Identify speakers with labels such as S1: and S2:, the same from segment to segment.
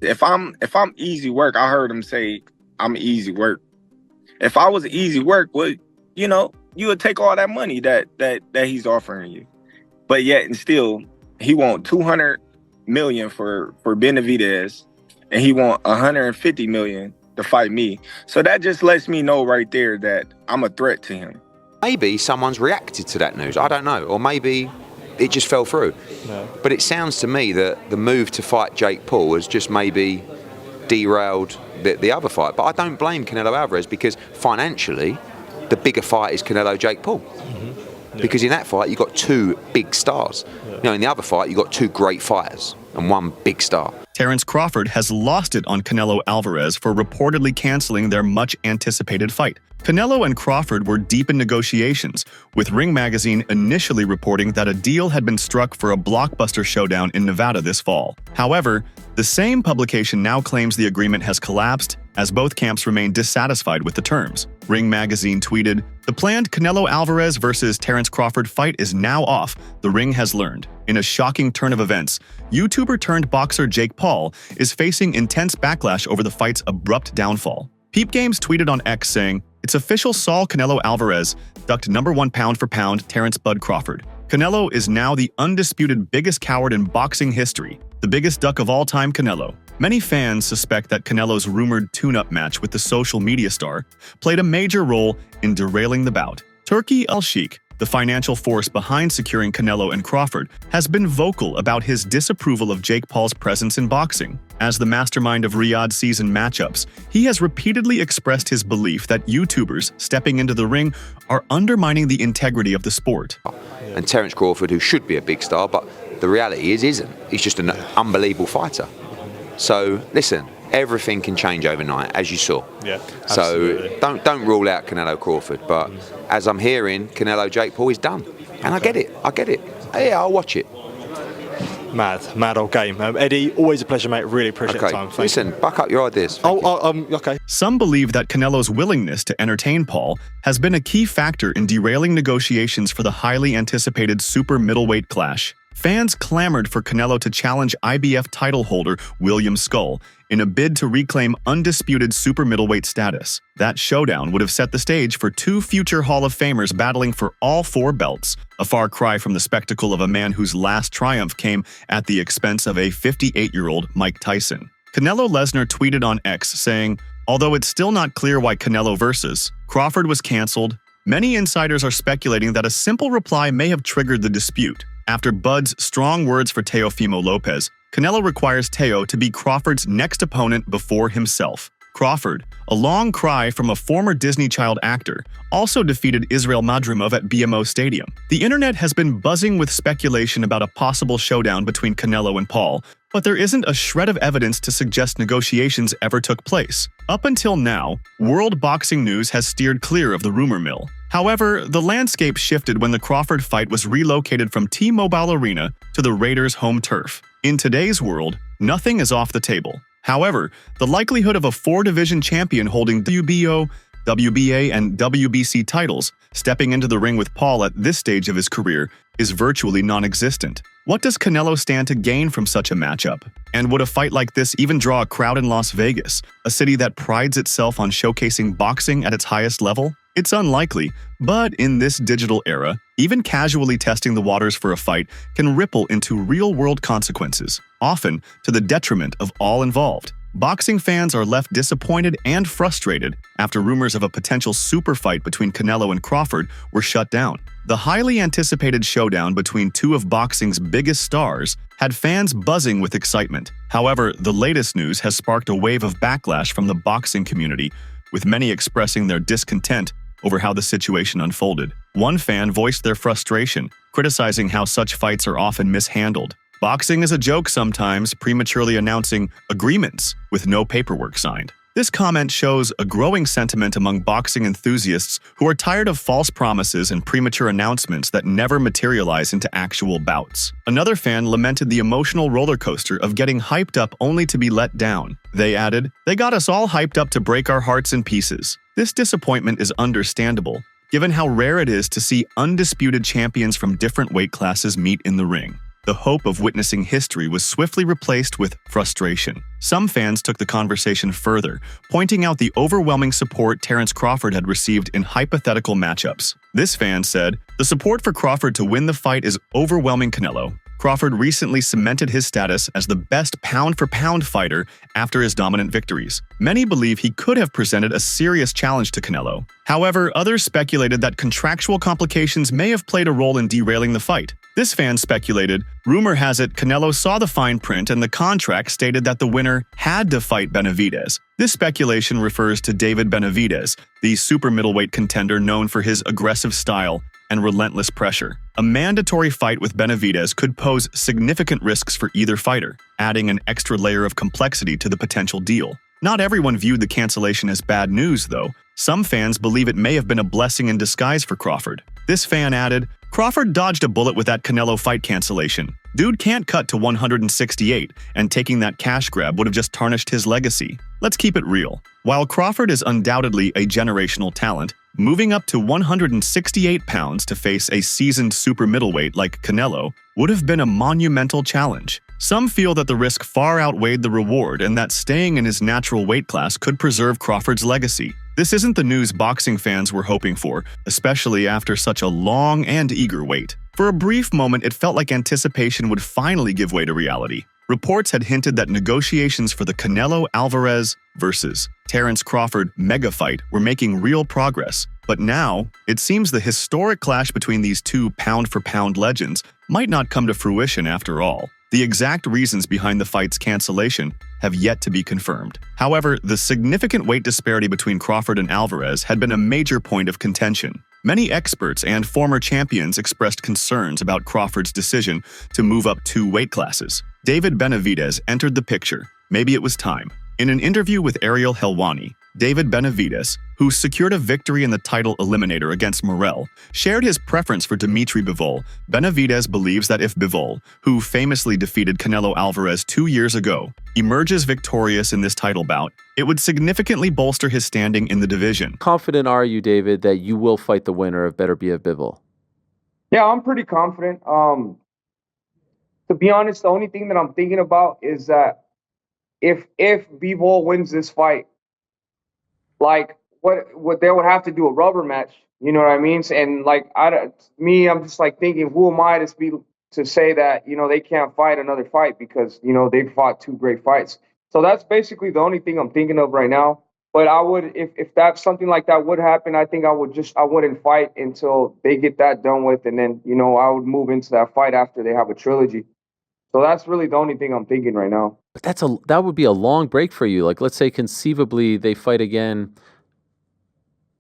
S1: If I'm easy work, I heard him say I'm easy work. If I was easy work, well, you would take all that money that he's offering you. But yet and still, he want 200 million for Benavidez, and he want 150 million to fight me. So that just lets me know right there that I'm a threat to him.
S2: Maybe someone's reacted to that news. I don't know, or maybe it just fell through. No. But it sounds to me that the move to fight Jake Paul has just maybe derailed the other fight. But I don't blame Canelo Alvarez, because financially, the bigger fight is Canelo-Jake Paul. Mm-hmm. Yeah. Because in that fight, you've got two big stars. Yeah. In the other fight, you've got two great fighters and one big star.
S3: Terence Crawford has lost it on Canelo Alvarez for reportedly canceling their much-anticipated fight. Canelo and Crawford were deep in negotiations, with Ring Magazine initially reporting that a deal had been struck for a blockbuster showdown in Nevada this fall. However, the same publication now claims the agreement has collapsed, as both camps remain dissatisfied with the terms. Ring Magazine tweeted, "The planned Canelo Alvarez versus Terence Crawford fight is now off, the Ring has learned." In a shocking turn of events, YouTuber-turned-boxer Jake Paul is facing intense backlash over the fight's abrupt downfall. Peep Games tweeted on X saying, "It's official, Saul Canelo Alvarez ducked #1 pound for pound Terence Bud Crawford. Canelo is now the undisputed biggest coward in boxing history, the biggest duck of all time, Canelo." Many fans suspect that Canelo's rumored tune-up match with the social media star played a major role in derailing the bout. Turki Al-Sheikh, the financial force behind securing Canelo and Crawford, has been vocal about his disapproval of Jake Paul's presence in boxing. As the mastermind of Riyadh season matchups, he has repeatedly expressed his belief that YouTubers stepping into the ring are undermining the integrity of the sport.
S2: And Terence Crawford, who should be a big star, but the reality is isn't. He's just an unbelievable fighter. So, listen, everything can change overnight, as you saw.
S4: Yeah,
S2: so don't rule out Canelo Crawford, but as I'm hearing, Canelo Jake Paul is done. And I get it. Yeah, I'll watch it.
S4: Mad old game. Eddie, always a pleasure, mate. Really appreciate the time.
S2: Listen, buck up your ideas.
S4: Okay.
S3: Some believe that Canelo's willingness to entertain Paul has been a key factor in derailing negotiations for the highly anticipated super middleweight clash. Fans clamored for Canelo to challenge IBF title holder William Skull in a bid to reclaim undisputed super middleweight status. That showdown would have set the stage for two future Hall of Famers battling for all four belts, a far cry from the spectacle of a man whose last triumph came at the expense of a 58-year-old Mike Tyson. Canelo Lesnar tweeted on X saying, "Although it's still not clear why Canelo versus Crawford was canceled, many insiders are speculating that a simple reply may have triggered the dispute. After Bud's strong words for Teofimo Lopez, Canelo requires Teo to be Crawford's next opponent before himself. Crawford, a long cry from a former Disney child actor, also defeated Israel Madrimov at BMO Stadium. The internet has been buzzing with speculation about a possible showdown between Canelo and Paul, but there isn't a shred of evidence to suggest negotiations ever took place. Up until now, World Boxing News has steered clear of the rumor mill. However, the landscape shifted when the Crawford fight was relocated from T-Mobile Arena to the Raiders' home turf. In today's world, nothing is off the table. However, the likelihood of a four-division champion holding WBO, WBA, and WBC titles stepping into the ring with Paul at this stage of his career is virtually non-existent. What does Canelo stand to gain from such a matchup? And would a fight like this even draw a crowd in Las Vegas, a city that prides itself on showcasing boxing at its highest level? It's unlikely, but in this digital era, even casually testing the waters for a fight can ripple into real-world consequences, often to the detriment of all involved. Boxing fans are left disappointed and frustrated after rumors of a potential super fight between Canelo and Crawford were shut down. The highly anticipated showdown between two of boxing's biggest stars had fans buzzing with excitement. However, the latest news has sparked a wave of backlash from the boxing community, with many expressing their discontent over how the situation unfolded. One fan voiced their frustration, criticizing how such fights are often mishandled. Boxing is a joke sometimes, prematurely announcing agreements with no paperwork signed. This comment shows a growing sentiment among boxing enthusiasts who are tired of false promises and premature announcements that never materialize into actual bouts. Another fan lamented the emotional roller coaster of getting hyped up only to be let down. They added, "They got us all hyped up to break our hearts in pieces." This disappointment is understandable, given how rare it is to see undisputed champions from different weight classes meet in the ring. the hope of witnessing history was swiftly replaced with frustration. Some fans took the conversation further, pointing out the overwhelming support Terence Crawford had received in hypothetical matchups. This fan said, "The support for Crawford to win the fight is overwhelming Canelo. Crawford recently cemented his status as the best pound-for-pound fighter after his dominant victories. Many believe he could have presented a serious challenge to Canelo. However, others speculated that contractual complications may have played a role in derailing the fight. This fan speculated, rumor has it Canelo saw the fine print and the contract stated that the winner had to fight Benavidez. This speculation refers to David Benavidez, the super middleweight contender known for his aggressive style and relentless pressure. A mandatory fight with Benavidez could pose significant risks for either fighter, adding an extra layer of complexity to the potential deal. Not everyone viewed the cancellation as bad news, though. Some fans believe it may have been a blessing in disguise for Crawford. This fan added, "Crawford dodged a bullet with that Canelo fight cancellation. Dude can't cut to 168, and taking that cash grab would have just tarnished his legacy. Let's keep it real. While Crawford is undoubtedly a generational talent, moving up to 168 pounds to face a seasoned super middleweight like Canelo would have been a monumental challenge. Some feel that the risk far outweighed the reward and that staying in his natural weight class could preserve Crawford's legacy. This isn't the news boxing fans were hoping for, especially after such a long and eager wait. For a brief moment, it felt like anticipation would finally give way to reality. Reports had hinted that negotiations for the Canelo Alvarez versus Terence Crawford mega fight were making real progress. But now, it seems the historic clash between these two pound-for-pound legends might not come to fruition after all. The exact reasons behind the fight's cancellation have yet to be confirmed. However, the significant weight disparity between Crawford and Alvarez had been a major point of contention. Many experts and former champions expressed concerns about Crawford's decision to move up 2 weight classes. David Benavidez entered the picture. Maybe it was time. In an interview with Ariel Helwani, David Benavidez, who secured a victory in the title eliminator against Morrell, shared his preference for Dimitri Bivol. Benavidez believes that if Bivol, who famously defeated Canelo Alvarez 2 years ago, emerges victorious in this title bout, it would significantly bolster his standing in the division.
S5: Confident are you, David, that you will fight the winner of Beterbiev Bivol?
S6: Yeah, I'm pretty confident. To be honest, the only thing that I'm thinking about is that if Bivol wins this fight, like what they would have to do a rubber match, you know what I mean? And like I'm just like thinking, who am I to say that they can't fight another fight because they've fought 2 great fights. So that's basically the only thing I'm thinking of right now. But I would, if that's something like that would happen, I think I wouldn't fight until they get that done with, and then I would move into that fight after they have a trilogy. So that's really the only thing I'm thinking right now.
S5: But that would be a long break for you. Like, let's say conceivably they fight again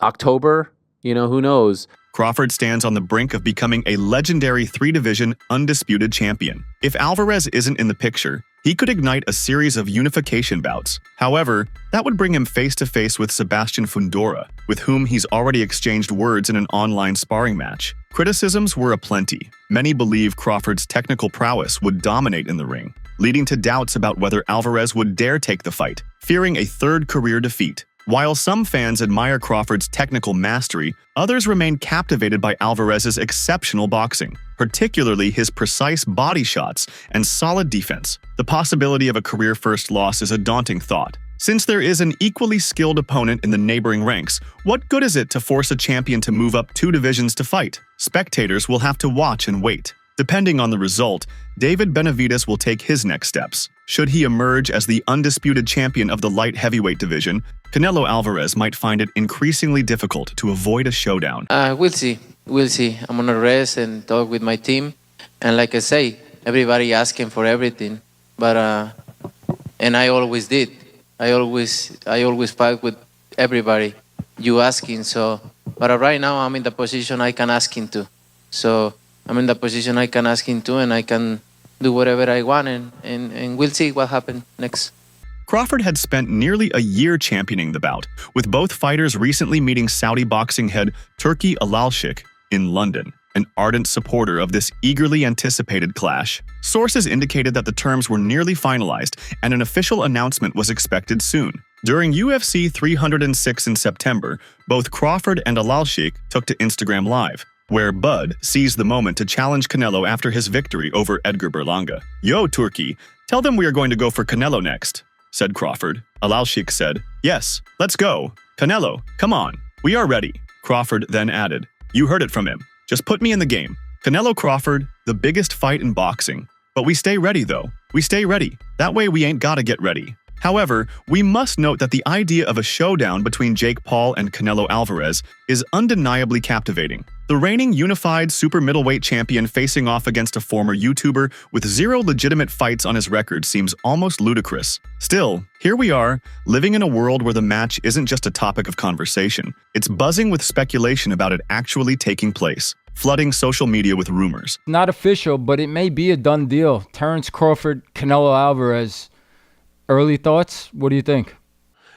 S5: October, who knows?
S3: Crawford stands on the brink of becoming a legendary 3-division undisputed champion. If Alvarez isn't in the picture, he could ignite a series of unification bouts. However, that would bring him face-to-face with Sebastian Fundora, with whom he's already exchanged words in an online sparring match. Criticisms were aplenty. Many believe Crawford's technical prowess would dominate in the ring, leading to doubts about whether Alvarez would dare take the fight, fearing a 3rd career defeat. While some fans admire Crawford's technical mastery, others remain captivated by Alvarez's exceptional boxing, particularly his precise body shots and solid defense. The possibility of a career-first loss is a daunting thought. Since there is an equally skilled opponent in the neighboring ranks, what good is it to force a champion to move up 2 divisions to fight? Spectators will have to watch and wait. Depending on the result, David Benavidez will take his next steps. Should he emerge as the undisputed champion of the light heavyweight division, Canelo Alvarez might find it increasingly difficult to avoid a showdown.
S7: We'll see. We'll see. I'm gonna rest and talk with my team. And like I say, everybody asking for everything. But and I always did. I always fight with everybody. You asking, so. But right now I'm in the position I can ask him to. So I'm in the position I can ask him to, and I can do whatever I want, and we'll see what happens next.
S3: Crawford had spent nearly a year championing the bout, with both fighters recently meeting Saudi boxing head Turki Alalshik in London, an ardent supporter of this eagerly anticipated clash. Sources indicated that the terms were nearly finalized, and an official announcement was expected soon. During UFC 306 in September, both Crawford and Alalshik took to Instagram Live. where Bud seized the moment to challenge Canelo after his victory over Edgar Berlanga. "Yo, Turkey, tell them we are going to go for Canelo next," said Crawford. Alalshik said, "Yes, let's go. Canelo, come on. We are ready." Crawford then added, "You heard it from him. Just put me in the game." Canelo Crawford, the biggest fight in boxing. But we stay ready, though. We stay ready. That way we ain't gotta get ready. However, we must note that the idea of a showdown between Jake Paul and Canelo Alvarez is undeniably captivating. The reigning unified super middleweight champion facing off against a former YouTuber with 0 legitimate fights on his record seems almost ludicrous. Still, here we are, living in a world where the match isn't just a topic of conversation. It's buzzing with speculation about it actually taking place, flooding social media with rumors.
S8: Not official, but it may be a done deal. Terence Crawford, Canelo Alvarez. Early thoughts? What do you think?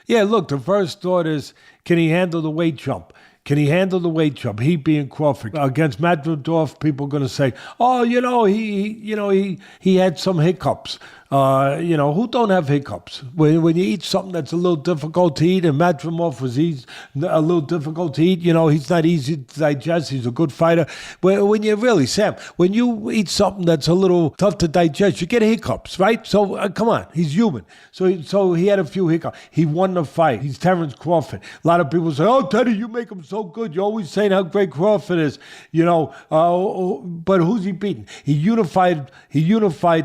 S9: Yeah, look, the first thought is, can he handle the weight jump? Can he handle the weight jump? He being Crawford. Against Madridov, people are going to say, "Oh, he had some hiccups." Who don't have hiccups? When you eat something that's a little difficult to eat, and Madrimov was a little difficult to eat, he's not easy to digest. He's a good fighter. When you eat something that's a little tough to digest, you get hiccups, right? So come on, he's human. So he had a few hiccups. He won the fight. He's Terence Crawford. A lot of people say, "Oh, Teddy, you make him so good. You're always saying how great Crawford is." But who's he beating? He unified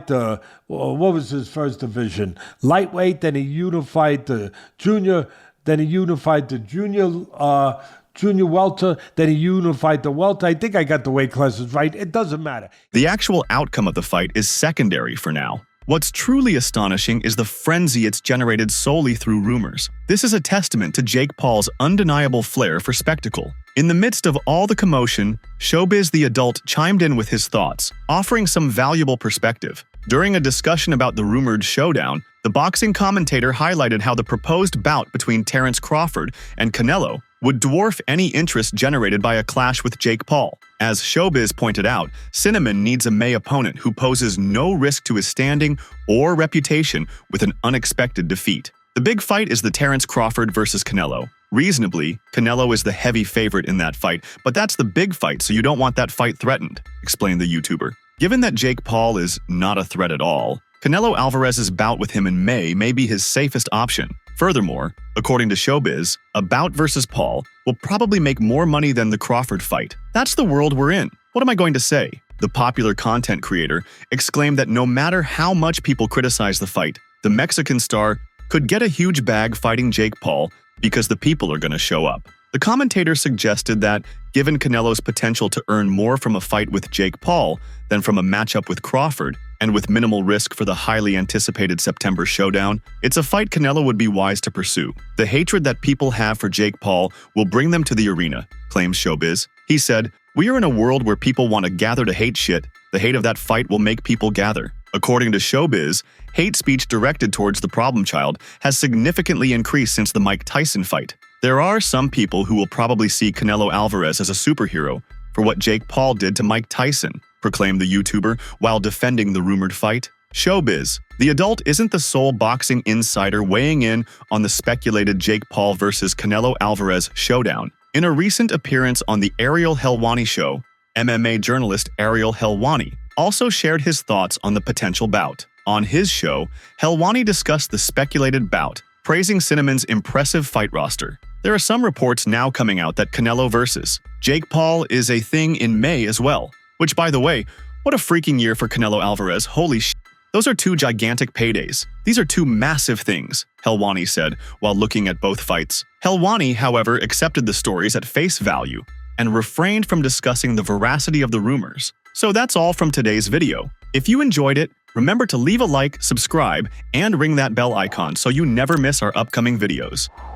S9: the. What was his first division? Lightweight, then he unified the junior, then he unified the junior welter, then he unified the welter. I think I got the weight classes right. It doesn't matter.
S3: The actual outcome of the fight is secondary for now. What's truly astonishing is the frenzy it's generated solely through rumors. This is a testament to Jake Paul's undeniable flair for spectacle. In the midst of all the commotion, Showbiz the Adult chimed in with his thoughts, offering some valuable perspective. During a discussion about the rumored showdown, the boxing commentator highlighted how the proposed bout between Terence Crawford and Canelo would dwarf any interest generated by a clash with Jake Paul. As Showbiz pointed out, Cinnamon needs a May opponent who poses no risk to his standing or reputation with an unexpected defeat. The big fight is the Terence Crawford versus Canelo. Reasonably, Canelo is the heavy favorite in that fight, but that's the big fight, so you don't want that fight threatened, explained the YouTuber. Given that Jake Paul is not a threat at all, Canelo Alvarez's bout with him in May may be his safest option. Furthermore, according to Showbiz, a bout versus Paul will probably make more money than the Crawford fight. That's the world we're in. What am I going to say? The popular content creator exclaimed that no matter how much people criticize the fight, the Mexican star could get a huge bag fighting Jake Paul because the people are going to show up. The commentator suggested that, given Canelo's potential to earn more from a fight with Jake Paul than from a matchup with Crawford, and with minimal risk for the highly anticipated September showdown, it's a fight Canelo would be wise to pursue. The hatred that people have for Jake Paul will bring them to the arena, claims Showbiz. He said, "We are in a world where people want to gather to hate shit. The hate of that fight will make people gather." According to Showbiz, hate speech directed towards the problem child has significantly increased since the Mike Tyson fight. There are some people who will probably see Canelo Alvarez as a superhero for what Jake Paul did to Mike Tyson, proclaimed the YouTuber while defending the rumored fight. Showbiz, the Adult isn't the sole boxing insider weighing in on the speculated Jake Paul versus Canelo Alvarez showdown. In a recent appearance on the Ariel Helwani show, MMA journalist Ariel Helwani also shared his thoughts on the potential bout. On his show, Helwani discussed the speculated bout, praising Cinnamon's impressive fight roster. There are some reports now coming out that Canelo versus Jake Paul is a thing in May as well. Which, by the way, what a freaking year for Canelo Alvarez, holy shit. Those are 2 gigantic paydays. These are 2 massive things, Helwani said while looking at both fights. Helwani, however, accepted the stories at face value and refrained from discussing the veracity of the rumors. So that's all from today's video. If you enjoyed it, remember to leave a like, subscribe, and ring that bell icon so you never miss our upcoming videos.